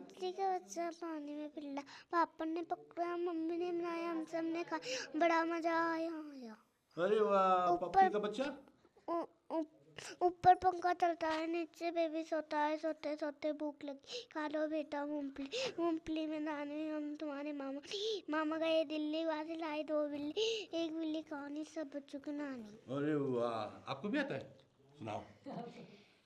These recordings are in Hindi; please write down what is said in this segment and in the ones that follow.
बच्चे का बच्चा पानी में पिल्ला, पापा ने पकड़ा, मम्मी ने बनाया, हम सब ने खाया, बड़ा मजा आया। अरे वाह, पप्पी का बच्चा। ऊपर पंखा चलता है, नीचे बेबी सोता है, सोते सोते भूख लगी, खा लो बेटा मूंगफली में दाने, हम तुम्हारे मामा गए दिल्ली, वहां से लाई 2 बिल्ली, एक बिल्ली कहानी, सब बच्चों की नानी। अरे वाह, आपको भी आता है, सुनाओ।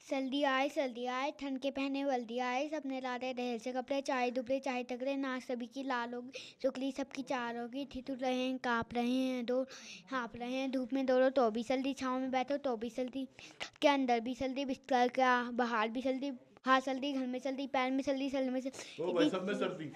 सर्दी आए ठंड के पहने वर्दी आए, सबने लाते ढेर से कपड़े, चाहे दुबले चाहे तगड़े, नाक सभी की लाल होगी, शुक्ली सबकी चार होगी, ठिठुर रहे हैं, काँप रहे हैं, दो हाँप रहे हैं, धूप में दौड़ो तो भी सर्दी, छाँव में बैठो तो भी सर्दी, के अंदर भी सर्दी, बिस्तर के बाहर भी सर्दी, हाथ सर्दी, घर में सर्दी, पैर में सर्दी, सर में सर्दी, ओ भाई, सब में सर्दी।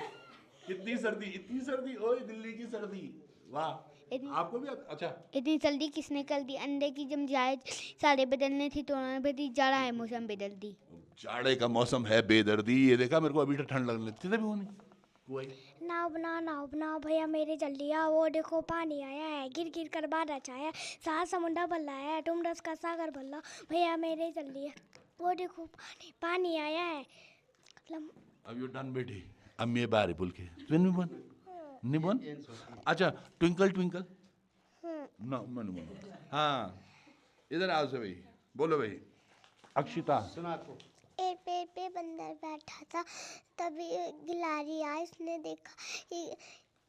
कितनी सर्दी, इतनी सर्दी, ओए दिल्ली की सर्दी, वाह। आपको भी अच्छा। इतनी जल्दी किसने कर दी, अंडे की जम जाए, सारे बदलने थी तो बदी, जाड़ा है मौसम बदल दी। जाड़े का मौसम है बेदर्दी, ये देखा, मेरे को अभी तो ठंड लगने लगती भी होनी। नाव बनाओ भैया मेरे जल्दी आओ, वो देखो पानी आया है, गिर गिर कर बादल छाया, सात समुंदर भला है, तुम रस का सागर भला, भैया मेरे जल्दी है, वो देखो पानी आया है। अब यू डन बेटी, अब ये बारी बोल के नहीं बन। अच्छा, ट्विंकल ट्विंकल ना मन बोलो। हाँ, इधर आओ से भाई, बोलो भाई। अक्षिता सुना को। एक पेड़ पे बंदर बैठा था, तभी गिलहरी आई, उसने देखा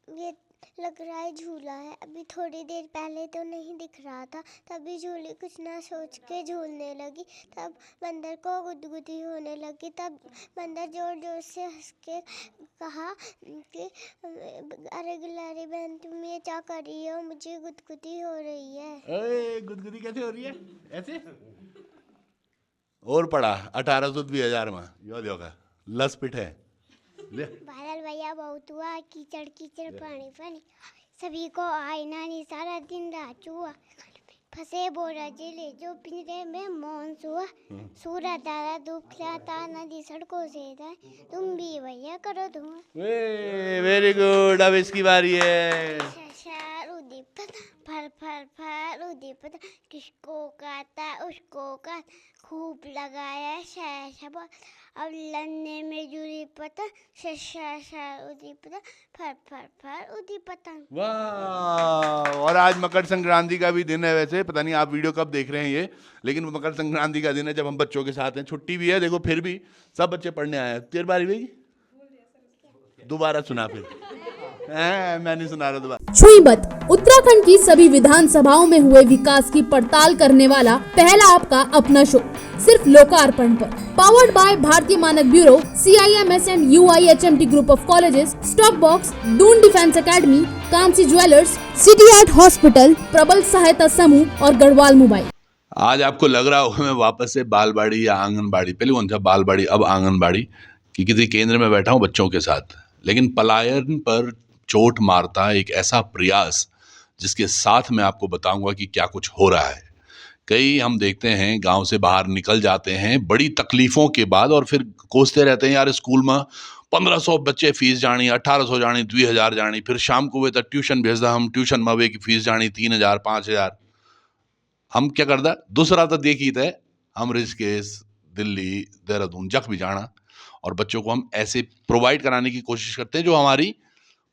ये लग रहा है झूला है, अभी थोड़ी देर पहले तो नहीं दिख रहा था, तभी झूली कुछ ना सोच के झूलने लगी, तब बंदर को गुदगुदी होने लगी, तब बंदर जोर जोर से हंस के कहा कि अरे गिलहरी बहन तुम ये क्या कर रही हो, मुझे गुदगुदी हो रही है। गुदगुदी कैसे हो रही है ऐसे? और पढ़ा 1820,000 में यो देखा लसपिट है। बादल भैया बहुत हुआ, कीचड़ कीचड़ पानी पानी, सभी को आईना नहीं, सारा दिन रात हुआ, फंसे बोरा जिले जो पिंजरे में मौन हुआ, सूरज तारा धूप खिलाता, नदी सड़कों से जाए, तुम भी भैया करो धुआं। वेरी गुड, अब इसकी बारी है। फर फर फर उदीपता, किसको काटा उसको काट, खूब लगाया शहर, अब लन्ने में जुड़ी पता, उदीपता, फर फर फर उदीपता। वाह, और आज मकर संक्रांति का भी दिन है, वैसे पता नहीं आप वीडियो कब देख रहे हैं ये, लेकिन मकर संक्रांति का दिन है जब हम बच्चों के साथ हैं, छुट्टी भी है, देखो फिर भी सब बच्चे पढ़ने आए हैं। तेरी बारी हुई, दोबारा सुना फिर। मैं नहीं सुना रहा दोबारा। छुई मत, उत्तराखंड की सभी विधानसभाओं में हुए विकास की पड़ताल करने वाला पहला आपका अपना शो, सिर्फ लोकार्पण पर। Powered by Bharatiya Manak Bureau, CIMS and UIHMT group of colleges, stock box, Doon defence academy, Kamsi jewellers, city art hospital, Prabal Sahayata समूह और गढ़वाल मोबाइल। आज आपको लग रहा होगा मैं वापस से बालबाड़ी या आंगनबाड़ी, पहले कौन था बालबाड़ी अब आंगनबाड़ी कि किसी केंद्र में बैठा हूँ बच्चों के साथ, लेकिन पलायन पर चोट मारता है एक ऐसा प्रयास जिसके साथ मैं आपको बताऊंगा कि क्या कुछ हो रहा है। कई हम देखते हैं गांव से बाहर निकल जाते हैं बड़ी तकलीफों के बाद और फिर कोसते रहते हैं यार स्कूल में 1500 बच्चे फीस जानी, 1800 जानी, 2000 जानी, फिर शाम को वे तक ट्यूशन भेजदा, हम ट्यूशन में वे की फीस जानी 3000 5000। हम क्या करदा दूसरा तो देखी थे हम ऋषिकेश दिल्ली देहरादून जख भी जाना और बच्चों को हम ऐसे प्रोवाइड कराने की कोशिश करते हैं जो हमारी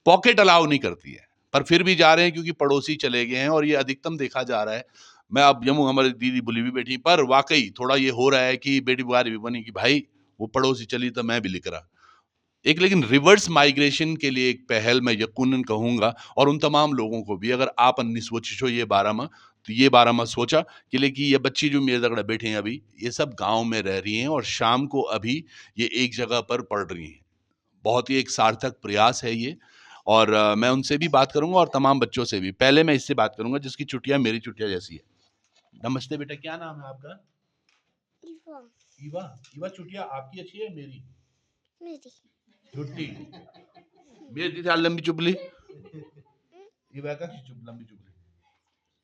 पॉकेट अलाउ नहीं करती है, पर फिर भी जा रहे हैं क्योंकि पड़ोसी चले गए हैं और ये अधिकतम देखा जा रहा है। मैं अब जम्मू हमारी दीदी बुली भी बैठी, पर वाकई थोड़ा ये हो रहा है कि बेटी बुआरी भी बनी कि भाई वो पड़ोसी चली तो मैं भी लिख रहा एक, लेकिन रिवर्स माइग्रेशन के लिए एक पहल मैं यकीनन कहूंगा और उन तमाम लोगों को भी, अगर आप अन्नी सोचो ये 12 में तो ये 12 में सोचा कि लेकिन ये बच्ची जो मेरे दगड़ा बैठे हैं अभी ये सब गांव में रह रही हैं और शाम को अभी ये एक जगह पर पढ़ रही हैं। बहुत ही एक सार्थक प्रयास है ये और मैं उनसे भी बात करूंगा और तमाम बच्चों से भी। पहले मैं इससे बात करूंगा जिसकी छुट्टियां मेरी छुट्टियां जैसी है। नमस्ते बेटा, क्या नाम है आपका? ईवा। ईवा, छुट्टियां आपकी अच्छी है मेरी? मेरी छुट्टी मेरी साल लंबी चुपली ईवा का चुप लंबी चुपली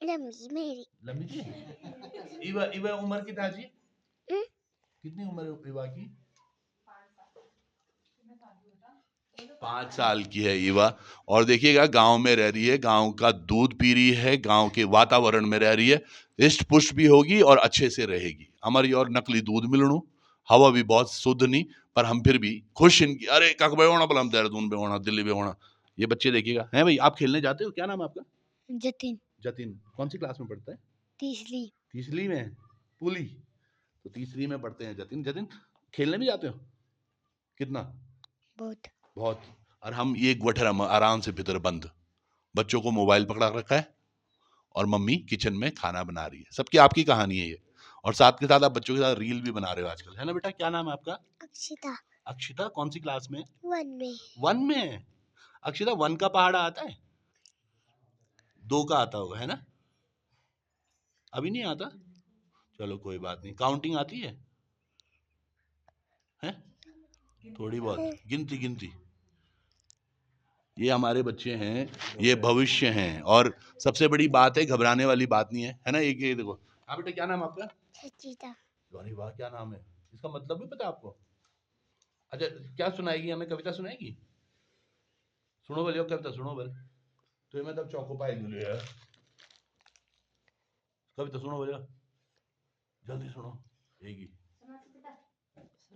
लंबी मेरी लंबी जी। ईवा ईवा उम्र कितना जी? कितनी उम्र है ईवा की? 5 साल की है ईवा। और देखिएगा गांव में रह रही है, गांव का दूध पी रही है, गांव के वातावरण में रह रही है, इष्ट पुष्ट भी होगी और अच्छे से रहेगी। हमारी और नकली दूध मिलणु, हवा भी बहुत शुद्ध नहीं, पर हम फिर भी खुश इनकी, अरे कख पे होना, हम देहरादून पे होना, दिल्ली पे होना, ये बच्चे देखिएगा। हैं भाई, आप खेलने जाते हो? क्या नाम है आपका? जतिन जतिन। कौन सी क्लास में पढ़ता है? तीसरी तीसरी में? पुली तो तीसरी में पढ़ते हैं जतिन। जतिन, खेलने भी जाते हो? कितना? बहुत बहुत। और हम ये ग्वठर हम आराम से भीतर बंद, बच्चों को मोबाइल पकड़ा रखा है और मम्मी किचन में खाना बना रही है। सबकी आपकी कहानी है ये, और साथ के साथ आप बच्चों के साथ रील भी बना रहे हो आजकल, है ना बेटा? क्या नाम है आपका? अक्षिता अक्षिता। कौन सी क्लास में? 1 में 1 में? अक्षिता, 1 का पहाड़ा आता है? 2 का आता होगा, है ना? अभी नहीं आता? चलो कोई बात नहीं। काउंटिंग आती है? हैं? थोड़ी बहुत, गिनती गिनती। ये हमारे बच्चे हैं, ये भविष्य हैं, और सबसे बड़ी बात है, घबराने वाली बात नहीं है ना? एक ये देखो। हाँ बेटा, क्या नाम है आपका? सचिता अरे वाह, क्या नाम है? इसका मतलब भी पता है आपको? अच्छा, क्या सुनाएगी हमें? कविता सुनाएगी? सुनो बोलिए, कविता सुनो बोले तो मैं तब चौको पाई दूँ यार। कविता सुनो बोलिए, जल्दी सुनो। एक ही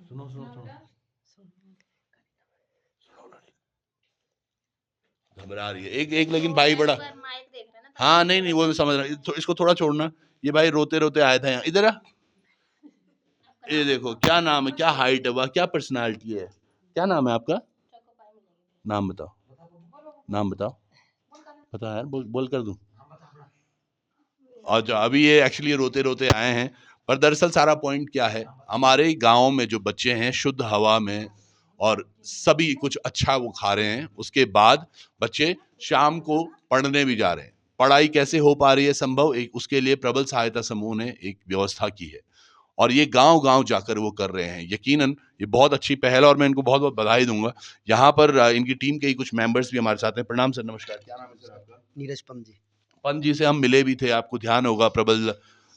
सुनो सुनो सुनो। घबरा रही है एक एक, लेकिन भाई बड़ा। हाँ नहीं नहीं, वो मैं समझ रहा हूँ। तो इसको थोड़ा छोड़ना। ये भाई रोते रोते आया था यहाँ, इधर आ। ये देखो, क्या नाम है, क्या हाइट है, वाह क्या पर्सनालिटी है। क्या नाम है आपका? नाम बताओ, नाम बताओ। पता है यार, बोल कर दूं? अच्छा, अभी ये एक्चुअली रोते रोते आए हैं, पर दरअसल सारा पॉइंट क्या है, हमारे गांव में जो बच्चे हैं शुद्ध हवा में और सभी कुछ अच्छा वो खा रहे हैं, उसके बाद बच्चे शाम को पढ़ने भी जा रहे हैं। पढ़ाई कैसे हो पा रही है संभव, एक उसके लिए प्रबल सहायता समूह ने एक व्यवस्था की है, और ये गांव गांव जाकर वो कर रहे हैं। यकीनन ये बहुत अच्छी पहल है और मैं इनको बहुत बहुत बधाई दूंगा। यहाँ पर इनकी टीम के ही कुछ मेंबर्स भी हमारे साथ हैं। प्रणाम सर, नमस्कार। क्या नाम है सर आपका? नीरज पंत जी। पंत जी से हम मिले भी थे, आपको ध्यान होगा, प्रबल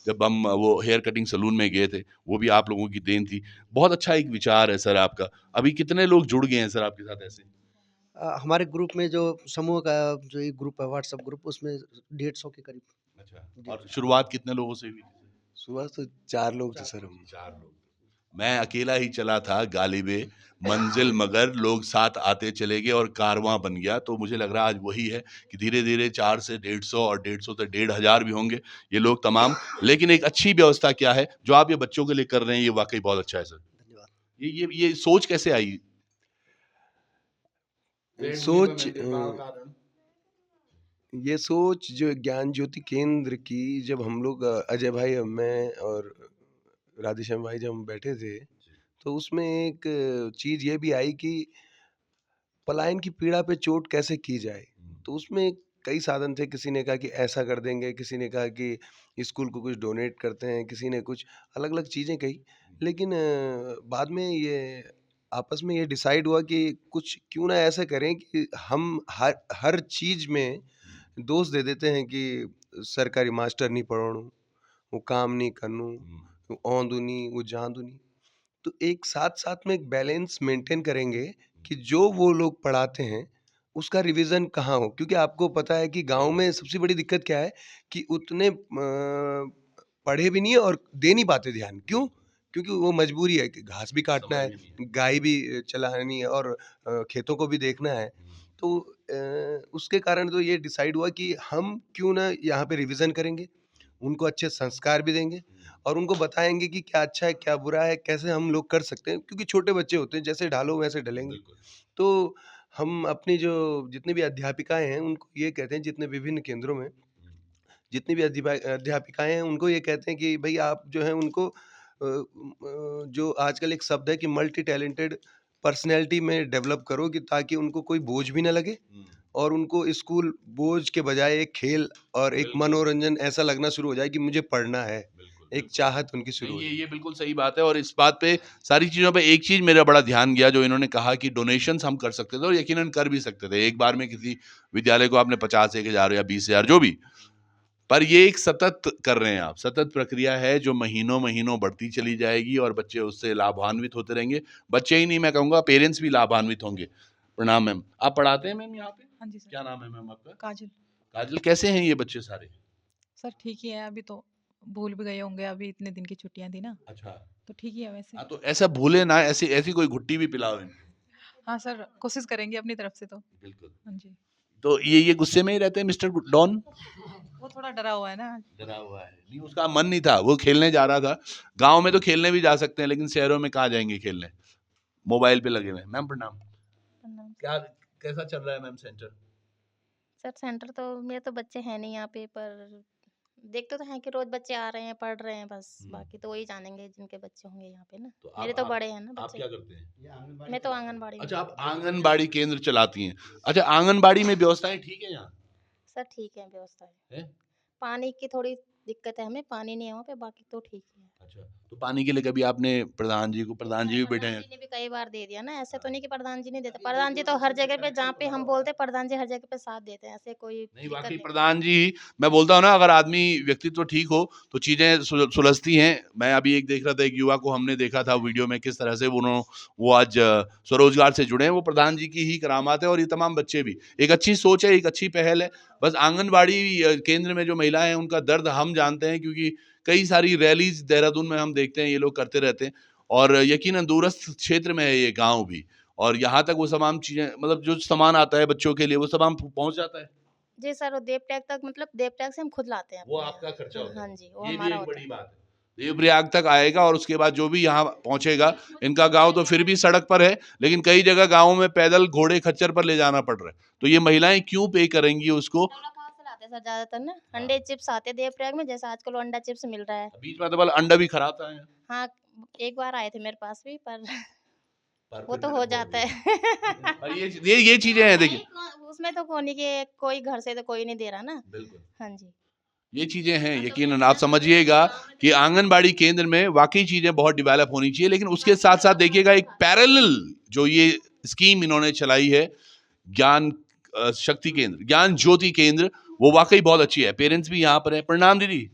जब हम वो हेयर कटिंग सलून में गए थे, वो भी आप लोगों की देन थी। बहुत अच्छा एक विचार है सर आपका। अभी कितने लोग जुड़ गए हैं सर आपके साथ ऐसे? हमारे ग्रुप में जो समूह का जो एक ग्रुप है, व्हाट्सएप ग्रुप, उसमें 150 के करीब। अच्छा, और शुरुआत कितने लोगों से हुई? सुबह तो 4 लोग थे सर हम। 4 लोग। मैं अकेला ही चला था गालिबे मंजिल, मगर लोग साथ आते चले गए और कारवां बन गया। तो मुझे लग रहा है आज वही है कि धीरे धीरे 4 से 150 और 150 से 1500 भी होंगे ये लोग तमाम। लेकिन एक अच्छी व्यवस्था क्या है जो आप ये बच्चों के लिए कर रहे हैं, ये वाकई बहुत अच्छा है सर। धन्यवाद। ये सोच कैसे आई? सोच ये सोच जो ज्ञान ज्योति केंद्र की, जब हम लोग अजय भाई, मैं और राधेश्याम भाई जब हम बैठे थे, तो उसमें एक चीज़ ये भी आई कि पलायन की पीड़ा पे चोट कैसे की जाए। तो उसमें कई साधन थे। किसी ने कहा कि ऐसा कर देंगे, किसी ने कहा कि स्कूल को कुछ डोनेट करते हैं, किसी ने कुछ अलग-अलग चीज़ें कही। लेकिन बाद में ये आपस में ये डिसाइड हुआ कि कुछ क्यों ना ऐसा करें कि हम हर चीज़ में दोष दे देते हैं कि सरकारी मास्टर नहीं पढ़ाणु, वो काम नहीं करनू, वो औंदू नहीं, वो जांदू नहीं। तो एक साथ-साथ में एक बैलेंस मेंटेन करेंगे कि जो वो लोग पढ़ाते हैं, उसका रिवीजन कहाँ हो। क्योंकि आपको पता है कि गाँव में सबसे बड़ी दिक्कत क्या है कि उतने पढ़े भी नहीं है और दे नहीं पाते ध्यान। क्यों? क्योंकि वो मजबूरी है कि घास भी काटना है, गाय भी चलानी है और खेतों को भी देखना है। तो उसके कारण तो ये डिसाइड हुआ कि हम क्यों ना यहाँ पे रिवीजन करेंगे, उनको अच्छे संस्कार भी देंगे और उनको बताएँगे कि क्या अच्छा है, क्या बुरा है, कैसे हम लोग कर सकते हैं। क्योंकि छोटे बच्चे होते हैं, जैसे ढालो वैसे ढलेंगे। तो हम अपनी जो जितनी भी अध्यापिकाएँ हैं, उनको ये कहते हैं, जितने विभिन्न केंद्रों में जितनी भी अध्यापिकाएँ हैं, उनको ये कहते हैं कि भई आप जो है उनको जो आजकल एक शब्द है कि मल्टी टैलेंटेड पर्सनैलिटी में डेवलप करो, कि ताकि उनको कोई बोझ भी ना लगे और उनको स्कूल बोझ के बजाय एक खेल और एक मनोरंजन ऐसा लगना शुरू हो जाए कि मुझे पढ़ना है। एक चाहत उनकी शुरू हो ये जाए। ये बिल्कुल सही बात है। और इस बात पे, सारी चीज़ों पे एक चीज़ मेरा बड़ा ध्यान गया, जो इन्होंने कहा कि डोनेशंस हम कर सकते थे और यकीनन कर भी सकते थे। एक बार में किसी विद्यालय को आपने 50, 1000 या 20,000 जो भी, पर ये एक सतत कर रहे हैं आप, सतत प्रक्रिया है जो महीनों महीनों बढ़ती चली जाएगी और बच्चे उससे लाभान्वित होते रहेंगे। बच्चे ही नहीं, मैं कहूँगा पेरेंट्स भी लाभान्वित होंगे। प्रणाम मैम। आप पढ़ाते हैं मैम यहाँ पे? हाँ जी सर। क्या नाम है मैम आपका? काजल। काजल, कैसे हैं ये बच्चे सारे? सर ठीक ही है, अभी तो भूल भी गए होंगे, अभी इतने दिन की छुट्टियां थी ना, अच्छा। तो ठीक ही है वैसे। हाँ, तो ऐसा भूले ना, ऐसी ऐसी कोई घुट्टी भी पिलाओ इनको। हाँ सर, कोशिश करेंगे अपनी तरफ से तो। बिल्कुल। हाँ जी। तो ये गुस्से में ही रहते हैं मिस्टर डॉन? वो थोड़ा डरा हुआ है ना। डरा हुआ है। नहीं, उसका मन नहीं था, वो खेलने जा रहा था। गाँव में तो खेलने भी जा सकते हैं, लेकिन शहरों में कहाँ जाएँगे खेलने? मोबाइल पे लगे हुए हैं। मैम प्रणाम। प्रणाम। क्या कैसा चल रहा है मैम सेंटर? सर सेंटर तो मेरे तो बच्चे हैं नहीं यहाँ पे, पर देखते तो हैं कि रोज बच्चे आ रहे हैं, पढ़ रहे हैं बस। बाकी तो वही जानेंगे जिनके बच्चे होंगे यहाँ पे ना। तो मेरे तो बड़े हैं ना आप बच्चे। क्या करते हैं? मैं तो आंगनबाड़ी में। अच्छा, आप आंगनबाड़ी केंद्र चलाती हैं। अच्छा, आंगनबाड़ी में व्यवस्थाएं ठीक है यहाँ? सर ठीक है व्यवस्था है। है? पानी की थोड़ी दिक्कत है, हमें पानी नहीं है वहाँ पे, बाकी तो ठीक ही है। अच्छा, तो पानी के लिए कभी आपने प्रधान जी भी बैठे प्रधान हैं? जी ने भी कई बार दे दिया ना, ऐसे तो नहीं कि प्रधान जी नहीं देते। प्रधान जी तो हर जगह पे जहाँ पे हम बोलते हैं, प्रधान जी हर जगह पे साथ देते हैं, ऐसे कोई नहीं, दिक्कत वाकई नहीं। प्रधान जी, मैं बोलता हूँ ना, अगर आदमी व्यक्तित्व ठीक हो तो चीजें सुलझती हैं। मैं अभी एक देख रहा था, एक युवा को हमने देखा था वीडियो में, किस तरह से वो आज स्वरोजगार से जुड़े हैं। वो प्रधान जी की ही करामात है, और ये तमाम बच्चे भी। एक अच्छी सोच है, एक अच्छी पहल है। बस आंगनबाड़ी केंद्र में जो महिलाएं हैं, उनका दर्द हम जानते हैं, क्योंकि कई सारी रैलीज देहरादून में हम देखते हैं, ये लोग करते रहते हैं। और यकीनन दूरस्थ क्षेत्र में है ये गांव भी, और यहाँ तक वो तमाम चीजें, मतलब जो सामान आता है बच्चों के लिए, वो सामान पहुंच जाता है। जी सर, वो देवटैग तक, मतलब देवटैग से हम खुद लाते हैं वो अपने आपका यहाँ। खर्चा होता है। हाँ जी, वो ये भी हमारा एक होता बड़ी है। बात है। देवप्रयाग तक आएगा, और उसके बाद जो भी यहाँ पहुंचेगा, इनका गांव तो फिर भी सड़क पर है, लेकिन कई जगह गाँव में पैदल घोड़े खच्चर पर ले जाना पड़ रहा है। तो ये महिलाएं क्यों पे करेंगी उसको? कहाँ से लाते हैं सर ज्यादातर ना, अंडे चिप्स आते हैं देवप्रयाग में, जैसे आजकल वो अंडा चिप्स मिल रहा है। बीच में तो बोला अंडा भी खराब था यहाँ। हाँ, एक बार आए थे मेरे पास भी, पर पर वो फिर तो मैंने हो बोल जाता दिया। है। और ये चीजें हैं, देखिए। उसमें तो कोनी के कोई घर से तो कोई नहीं दे रहा ना। बिल्कुल, हाँ जी। ये चीजें हैं। यकीनन आप समझिएगा कि आंगनबाड़ी केंद्र में वाकई चीजें बहुत डेवलप होनी चाहिए, लेकिन उसके साथ साथ देखिएगा, एक पैरेलल जो ये स्कीम इन्होंने चलाई है, ज्ञान शक्ति केंद्र, ज्ञान ज्योति केंद्र, वो वाकई बहुत अच्छी है। पेरेंट्स भी यहाँ पर है। प्रणाम दीदी।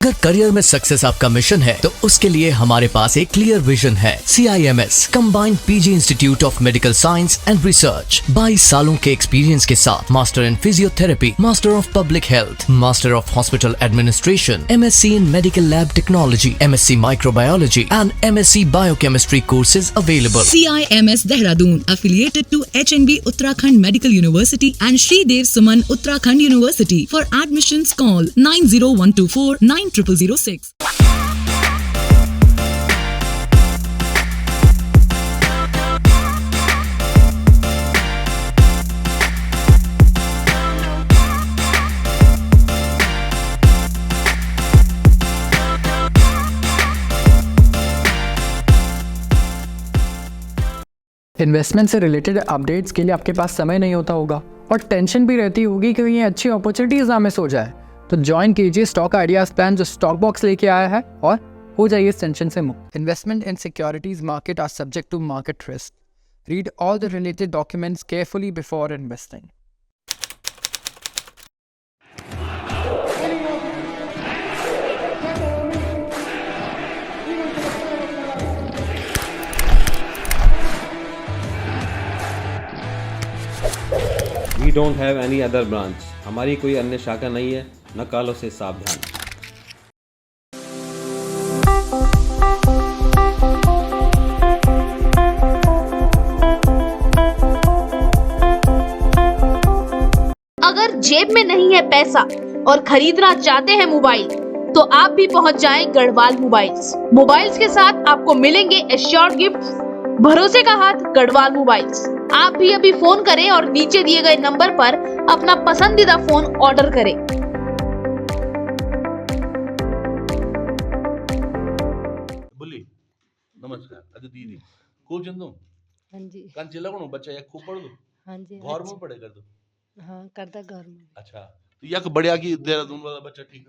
अगर करियर में सक्सेस आपका मिशन है तो उसके लिए हमारे पास एक क्लियर विजन है। CIMS combined PG institute of medical science and research, 22 सालों के एक्सपीरियंस के साथ master in physiotherapy, master of public health, master of hospital administration, MSc in medical lab technology, MSc microbiology and MSc biochemistry courses available. CIMS Dehradun affiliated to HNB Uttarakhand Medical University and Shri Dev Suman Uttarakhand University. For admissions call 90124 9006. Investment से रिलेटेड अपडेट्स के लिए आपके पास समय नहीं होता होगा, और टेंशन भी रहती होगी कि कहीं ये अच्छी अपॉर्चुनिटीज ना मिस हो जाए। तो ज्वाइन कीजिए स्टॉक आइडियाज प्लान जो स्टॉक बॉक्स लेके आया है, और हो जाइए इस टेंशन से मुक्त। Investment in securities market are subject to market risk. Read all the related documents carefully before investing. We don't have any other branch. हमारी कोई अन्य शाखा नहीं है, न कालों से सावधान। अगर जेब में नहीं है पैसा और खरीदना चाहते हैं मोबाइल, तो आप भी पहुंच जाएं गढ़वाल मोबाइल्स। मोबाइल्स के साथ आपको मिलेंगे एश्योर्ड गिफ्ट्स। भरोसे का हाथ गढ़वाल मोबाइल्स। आप भी अभी फोन करें और नीचे दिए गए नंबर पर अपना पसंदीदा फोन ऑर्डर करें। बोली नमस्कार। अच्छा दीदी, खूब चंदो हाँ जी। कान चिल्ला कोनो बच्चा या खूब पढ़ दो। हाँ जी। घर में पढ़े कर दो। हाँ, करता घर में। अच्छा, तो यक बढ़िया की देहरादून वाला बच्चा ठीक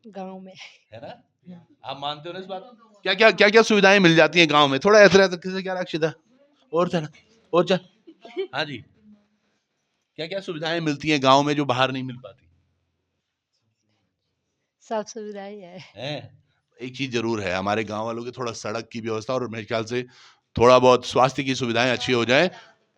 गांव में है ना? आप मानते हो ना इस बात? क्या सुविधाएं मिल जाती हैं गांव में? थोड़ा ऐसा रहता किसी क्या रक्षिता और चल हाँ जी, क्या सुविधाएं मिलती हैं गांव में जो बाहर नहीं मिल पाती? सब सुविधाएं है। एक चीज जरूर है, हमारे गांव वालों की थोड़ा सड़क की व्यवस्था और मेरे ख्याल से थोड़ा बहुत स्वास्थ्य की सुविधाएं अच्छी हो जाए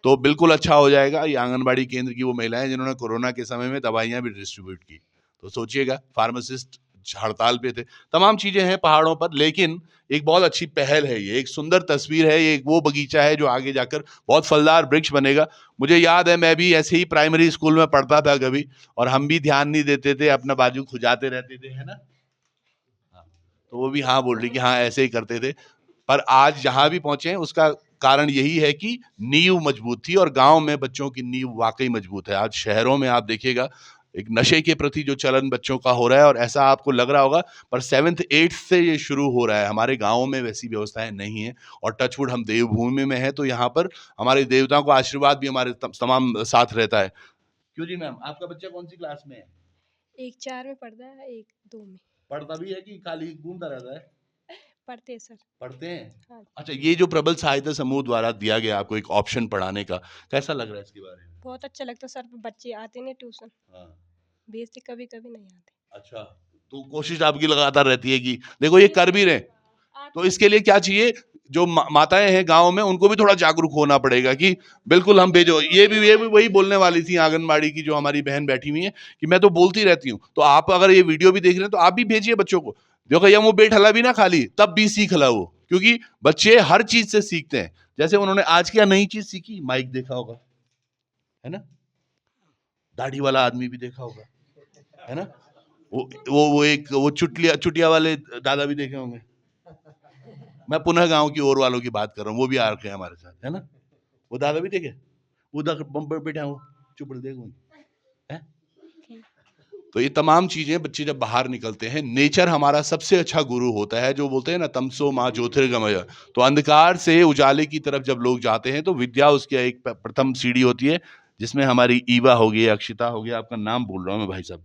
तो बिल्कुल अच्छा हो जाएगा। ये आंगनबाड़ी केंद्र की वो महिलाएं जिन्होंने कोरोना के समय में दवाइयां भी डिस्ट्रीब्यूट की, तो सोचिएगा फार्मासिस्ट हड़ताल पे थे, तमाम चीज़ें हैं पहाड़ों पर। लेकिन एक बहुत अच्छी पहल है ये, एक सुंदर तस्वीर है ये, एक वो बगीचा है जो आगे जाकर बहुत फलदार वृक्ष बनेगा। मुझे याद है मैं भी ऐसे ही प्राइमरी स्कूल में पढ़ता था कभी, और हम भी ध्यान नहीं देते थे, अपना बाजू खुजाते रहते थे, है ना। तो वो भी हाँ बोल रही कि हाँ ऐसे ही करते थे। पर आज जहाँ भी पहुंचे हैं उसका कारण यही है कि नींव मजबूत थी, और गांव में बच्चों की नींव वाकई मजबूत है। आज शहरों में आप देखिएगा एक नशे के प्रति जो चलन बच्चों का हो रहा है, और ऐसा आपको लग रहा होगा, पर 7th 8th से ये शुरू हो रहा है। हमारे गाँवों में वैसी व्यवस्थाएं नहीं है, और टचवुड हम देवभूमि में है, तो यहाँ पर हमारे देवताओं का आशीर्वाद भी हमारे तमाम साथ रहता है। क्यों जी मैम, आपका बच्चा कौन सी क्लास में है? एक 4 में पढ़ता है, एक 2 में। पढ़ता भी है कि खाली घूमता रहता है? पढ़ते हैं सर। पढ़ते हैं। हाँ। अच्छा, ये जो प्रबल सहायता समूह द्वारा दिया गया आपको एक ऑप्शन पढ़ाने का, कैसा लग रहा है इसके बारे में? बहुत अच्छा लगता है सर, बच्चे आते नहीं ट्यूशन, हाँ। भेजते कभी-कभी नहीं आते। अच्छा, तो कोशिश आपकी लगातार रहती है कि देखो ये कर भी रहे हैं। तो इसके लिए क्या चाहिए, जो माताएं हैं गांव में उनको भी थोड़ा जागरूक होना पड़ेगा कि बिल्कुल हम भेजो। ये भी वही बोलने वाली थी आंगनबाड़ी की जो हमारी बहन बैठी हुई है, कि मैं तो बोलती रहती हूँ, तो आप अगर ये वीडियो भी देख रहे हैं तो आप भी भेजिए बच्चों को। देखो ये वो बेट हला भी ना खाली, तब भी सीख हला वो, क्योंकि बच्चे हर चीज से सीखते हैं। जैसे उन्होंने आज क्या नई चीज सीखी, माइक देखा होगा, है ना, दाढ़ी वाला आदमी भी देखा होगा, है ना, वो चुटिया वाले दादा भी देखे होंगे। मैं पुनः गांव की ओर वालों की बात कर रहा हूँ, वो भी आ रखे हैं हमारे साथ, है ना, वो दादा भी देखे, उधर बम्पर बैठा हूँ चुप देखो। तो ये तमाम चीजें बच्चे जब बाहर निकलते हैं, नेचर हमारा सबसे अच्छा गुरु होता है, जो बोलते हैं ना तमसो माँ ज्योतिर्गमय। तो अंधकार से उजाले की तरफ जब लोग जाते हैं तो विद्या उसकी एक प्रथम सीढ़ी होती है, जिसमें हमारी ईवा हो गई, अक्षिता हो गया, आपका नाम बोल रहा हूँ मैं भाई साहब,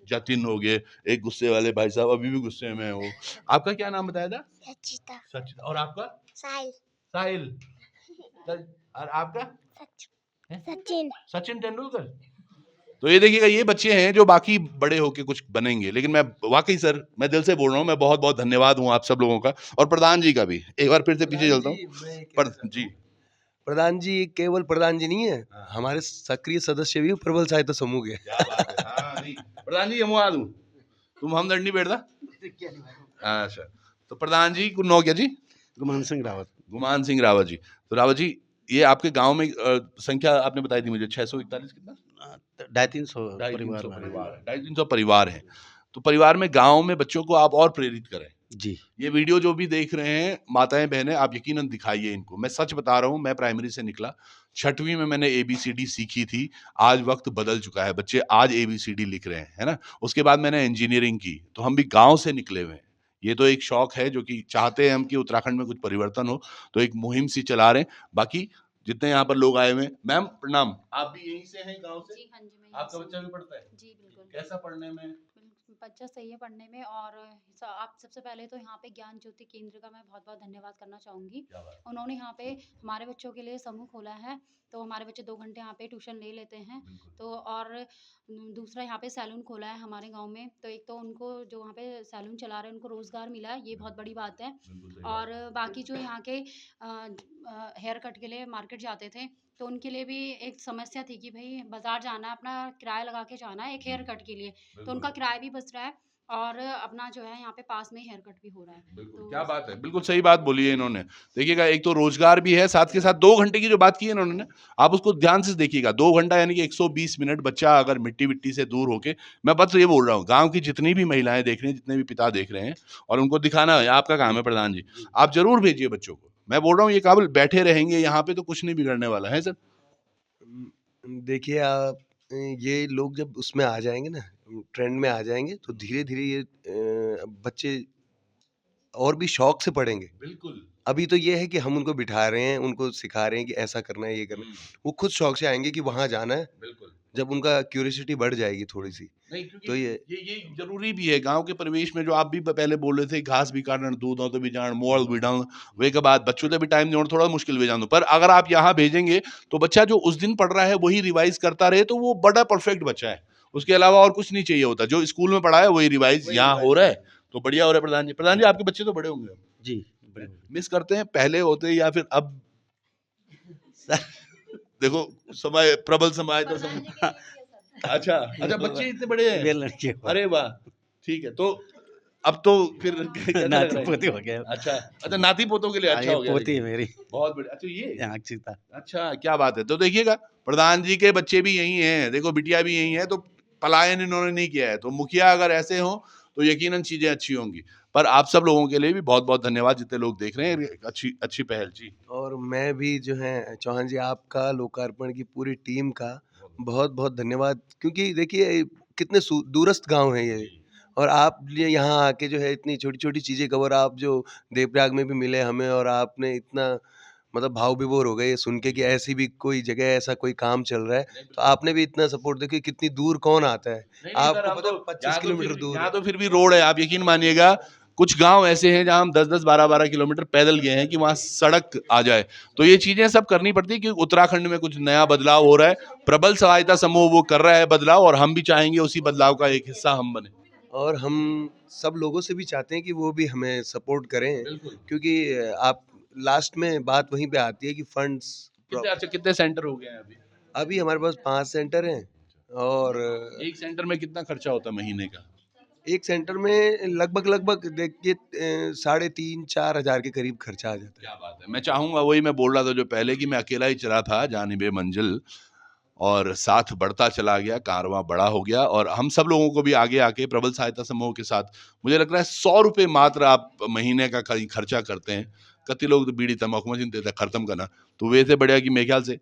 जतिन हो गए, एक गुस्से वाले भाई साहब अभी भी गुस्से में हो। आपका क्या नाम बताया था? सचिता। और आपका? साहिल। और आपका? सचिन तेंदुलकर। तो ये देखिएगा, ये बच्चे हैं जो बाकी बड़े होके कुछ बनेंगे। लेकिन मैं वाकई सर, मैं दिल से बोल रहा हूँ, मैं बहुत बहुत धन्यवाद हूँ आप सब लोगों का, और प्रधान जी का भी। एक बार फिर से पीछे चलता हूँ। जी, प्रधान जी केवल प्रधान जी नहीं है, हमारे सक्रिय सदस्य भी प्रबल सहायता समूह के। प्रधान जी हम आ दूं, तुम हम नहीं बैठता। अच्छा, तो प्रधान जी को नो क्या जी? गुमान सिंह रावत जी। तो रावत जी, ये आपके गांव में संख्या आपने बताई थी मुझे, 641 कितना? 250 परिवार हैं। तो परिवार में, गांव में बच्चों को आप और प्रेरित करें जी। ये वीडियो जो भी देख रहे हैं माताएं बहनें, आप यकीनन दिखाइए इनको। मैं सच बता रहा हूँ, मैं प्राइमरी से निकला, 6वीं में मैंने ABCD सीखी थी। आज वक्त बदल चुका है, बच्चे आज ABCD लिख रहे हैं, है ना। उसके बाद मैंने इंजीनियरिंग की, तो हम भी गांव से निकले हुए हैं। ये तो एक शौक है जो कि चाहते हैं हम कि उत्तराखंड में कुछ परिवर्तन हो, तो एक मुहिम सी चला रहे हैं। बाकी जितने यहाँ पर लोग आए हुए हैं, मैम प्रणाम, आप भी यहीं से हैं गाँव से? जी, हाँ जी, मैं आपका बच्चा भी पढ़ता है? जी बिल्कुल। कैसा पढ़ने में? बच्चा सही है पढ़ने में। और आप सबसे पहले तो यहाँ पे ज्ञान ज्योति केंद्र का मैं बहुत बहुत धन्यवाद करना चाहूँगी। उन्होंने यहाँ पे हमारे बच्चों के लिए समूह खोला है, तो हमारे बच्चे 2 घंटे यहाँ पे ट्यूशन ले लेते हैं। तो और दूसरा यहाँ पे सैलून खोला है हमारे गांव में, तो एक तो उनको जो वहाँ पे सैलून चला रहे हैं उनको रोज़गार मिला है, ये बहुत बड़ी बात है। और बाकी जो यहाँ के हेयर कट के लिए मार्केट जाते थे, तो उनके लिए भी एक समस्या थी कि भाई बाजार जाना है, अपना किराया लगा के जाना है एक हेयर कट के लिए, तो उनका किराया भी बच रहा है और अपना जो है यहाँ पे पास में हेयर कट भी हो रहा है। बिल्कुल, क्या बात है, बिल्कुल सही बात बोली है इन्होंने। देखिएगा, एक तो रोजगार भी है, साथ के साथ 2 घंटे की जो बात की है इन्होंने, आप उसको ध्यान से देखिएगा। 2 घंटा यानी कि 120 मिनट बच्चा अगर मिट्टी से दूर होके, मैं बस ये बोल रहा हूँ, गाँव की जितनी भी महिलाएं देख रही हैं, जितने भी पिता देख रहे हैं, और उनको दिखाना है, आपका काम है प्रधान जी, आप जरूर भेजिए बच्चों को। मैं बोल रहा हूँ, ये काबिल बैठे रहेंगे यहाँ पे तो कुछ नहीं बिगड़ने वाला है सर। देखिए आप, ये लोग जब उसमें आ जाएंगे ना, ट्रेंड में आ जाएंगे, तो धीरे धीरे ये बच्चे और भी शौक से पढ़ेंगे। बिल्कुल। अभी तो ये है कि हम उनको बिठा रहे हैं, उनको सिखा रहे हैं कि ऐसा करना है, ये करना है। वो खुद शौक से आएंगे कि वहाँ जाना है। बिल्कुल। जब उनका क्यूरियोसिटी बढ़ जाएगी थोड़ी सी, नहीं, क्योंकि तो ये जरूरी भी है गांव के परिवेश में। जो आप भी पहले बोल रहे थे, घास भी काटना, दूध तो भी जान, मोल भी डाल, वे के बाद बच्चों से भी टाइम देना थोड़ा मुश्किल भी जान। पर अगर आप यहाँ भेजेंगे तो बच्चा जो उस दिन पढ़ रहा है वही रिवाइज करता रहे, तो वो बड़ा परफेक्ट बच्चा है। उसके अलावा और कुछ नहीं चाहिए होता, जो स्कूल में पढ़ा है वही रिवाइज यहाँ हो रहा है, तो बढ़िया हो रहा है। प्रधान जी, प्रधान जी आपके बच्चे तो बड़े होंगे जी, मिस करते हैं पहले होते या फिर अब? देखो समय प्रबल समाज तो अच्छा अच्छा, बच्चे इतने बड़े हैं, लड़के। अरे वाह। ठीक है, तो अब तो फिर कैसा लग रहा है? नाती पोती हो गया। अच्छा नाती पोतों के लिए अच्छा ये हो गया। पोती है मेरी। बहुत बढ़िया। अच्छा ये यहाँ की था। अच्छा क्या बात है। तो देखिएगा प्रधान जी के बच्चे भी यही हैं, देखो बिटिया भी यही है, तो पलायन इन्होंने नहीं किया है। तो मुखिया अगर ऐसे हो तो यकीनन चीजें अच्छी होंगी। पर आप सब लोगों के लिए भी बहुत बहुत धन्यवाद जितने लोग देख रहे हैं, अच्छी पहल जी। और मैं भी जो है चौहान जी आपका, लोकार्पण की पूरी टीम का बहुत बहुत धन्यवाद, क्योंकि देखिए कितने दूरस्थ गांव है ये, और आप यहाँ आके जो है इतनी छोटी छोटी चीज़ें कवर, आप जो देवप्रयाग में भी मिले हमें, और आपने इतना मतलब भाव विभोर हो गए ये सुन के कि ऐसी भी कोई जगह ऐसा कोई काम चल रहा है, तो आपने भी इतना सपोर्ट, देखिए कितनी दूर कौन आता है, आपको पता है 25 किलोमीटर दूर यहाँ तो फिर भी रोड है। आप यकीन मानिएगा कुछ गांव ऐसे हैं जहां हम 10-10, 12-12 किलोमीटर पैदल गए हैं कि वहां सड़क आ जाए। तो ये चीजें सब करनी पड़ती है क्योंकि उत्तराखंड में कुछ नया बदलाव हो रहा है। प्रबल सहायता समूह वो कर रहा है बदलाव, और हम भी चाहेंगे उसी बदलाव का एक हिस्सा हम बने। और हम सब लोगों से भी चाहते हैं कि वो भी हमें सपोर्ट करें, क्योंकि आप लास्ट में बात वहीं पे आती है कि फंड्स। कितने सेंटर हो गए हैं अभी? अभी हमारे पास 5 सेंटर हैं, और एक सेंटर में कितना खर्चा होता है महीने का? एक सेंटर में लगभग देखिए 3,500-4 हज़ार के करीब खर्चा आ जाता है। क्या बात है। मैं चाहूँगा, वही मैं बोल रहा था जो पहले, कि मैं अकेला ही चला था जानिबे मंजिल, और साथ बढ़ता चला गया, कारवां बड़ा हो गया, और हम सब लोगों को भी आगे आके प्रबल सहायता समूह के साथ, मुझे लग रहा है 100 रुपये मात्र आप महीने का खर्चा करते हैं। कति लोग तो बीड़ी तम्बाकू में चिंतित है खत्म करना, तो वैसे बढ़िया कि मेरे ख्याल से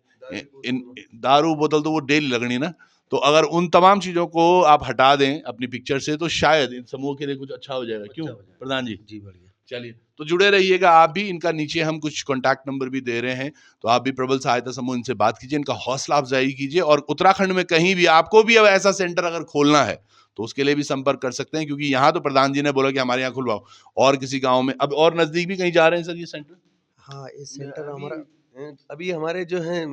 इन दारू बोतल तो वो डेली लगनी ना, तो अगर उन तमाम चीज़ों को आप हटा दें अपनी पिक्चर से तो शायद इन समूह के लिए कुछ अच्छा हो जाएगा। क्यों प्रधान जी? जी बढ़िया। चलिए, तो जुड़े रहिएगा आप भी। इनका नीचे हम कुछ कॉन्टैक्ट नंबर भी दे रहे हैं, तो आप भी प्रबल सहायता समूह इनसे बात कीजिए, इनका हौसला अफजाई कीजिए, और उत्तराखंड में कहीं भी आपको भी अब ऐसा सेंटर अगर खोलना है तो उसके लिए भी संपर्क कर सकते हैं, क्योंकि यहाँ तो प्रधान जी ने बोला कि हमारे यहाँ खुलवाओ, और किसी गाँव में अब और नजदीक भी कहीं जा रहे हैं सर ये सेंटर? हाँ, इस सेंटर हमारा अभी हमारे जो है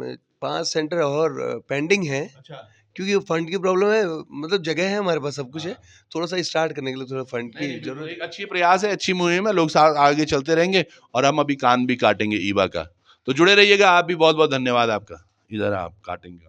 5 सेंटर और पेंडिंग है। अच्छा। क्योंकि फंड की प्रॉब्लम है, मतलब जगह है हमारे पास, सब कुछ है, थोड़ा सा स्टार्ट करने के लिए थोड़ा फंड की जरूरत। एक अच्छी प्रयास है, अच्छी मुहिम है, लोग साथ आगे चलते रहेंगे, और हम अभी कान भी काटेंगे ईबा का। तो जुड़े रहिएगा आप भी। बहुत बहुत धन्यवाद आपका। इधर आप काटेंगे।